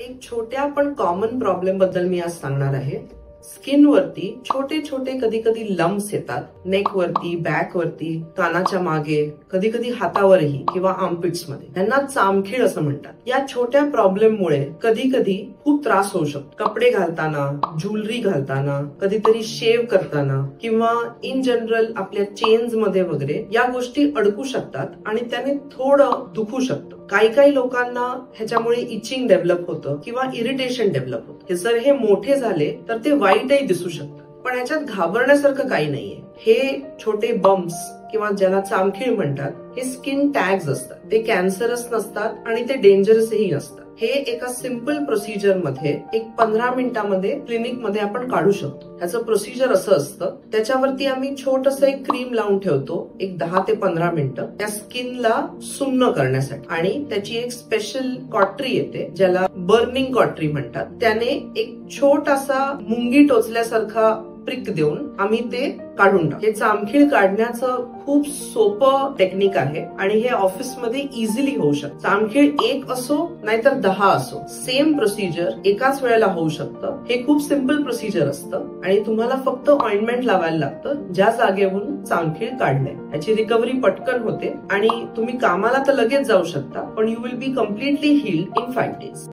एक छोट्या पण कॉमन प्रॉब्लेम बद्दल मी आज सांगणार आहे। स्किन वरती छोटे छोटे कधी कधी लम्प्स येतात, नेक वरती, बॅक वरती, कानाच्या मागे, कधी कधी हातावरही किंवा आर्मपिट्स मध्ये। त्यांना चामखीळ असं म्हणतात। या छोट्या प्रॉब्लेम मुळे कधी कधी खूप त्रास होऊ शकतो। कपडे घालताना, ज्वेलरी घालताना, कधीतरी शेव करताना किंवा इन जनरल आपल्या चेन्स मध्ये वगैरे या गोष्टी अडकू शकतात आणि त्याने थोडं दुखू शकतं। काही लोकांना ह्याच्यामुळे इचिंग डेव्हलप होतं किंवा इरिटेशन डेव्हलप होतं। हे जर हे मोठे झाले तर ते वाईटही दिसू शकतं, पण याच्यात घाबरण्यासारखं काही नाहीये। हे छोटे बम्प्स किंवा ज्याला चामखीळ म्हणतात, हे स्किन टॅग्स असतात। ते कॅन्सरस नसतात आणि ते डेंजरसही नसतात। हे एका सिंपल प्रोसिजर मध्ये एक 15 मिनिटांमध्ये क्लिनिक मध्ये आपण काढू शकतो। ह्याचं प्रोसिजर असं असतं, त्याच्यावरती आम्ही छोटस एक क्रीम लावून ठेवतो एक 10 ते 15 मिनिटं त्या स्किनला सुन्न करण्यासाठी, आणि त्याची एक स्पेशल कॉटरी येते ज्याला बर्निंग कॉटरी म्हणतात। त्याने एक छोटासा मुंगी टोचल्यासारखा प्रिक देऊन आम्ही ते काढून टाकतो। हे चामखीळ काढण्याचं खूप सोपं टेक्निक आहे आणि हे ऑफिस मध्ये इझिली होऊ शकतं। चामखीळ 1 असो नाहीतर 10 असो, सेम प्रोसिजर एकाच वेळेला होऊ शकतं। हे खूप सिंपल प्रोसिजर असतं आणि तुम्हाला फक्त ऑइंटमेंट लावायला लागतं ज्या जागेवरून चामखीळ काढलंय। याची रिकव्हरी पटकन होते आणि तुम्ही कामाला तर लगेच जाऊ शकता, पण you will be completely heeled in 5 days।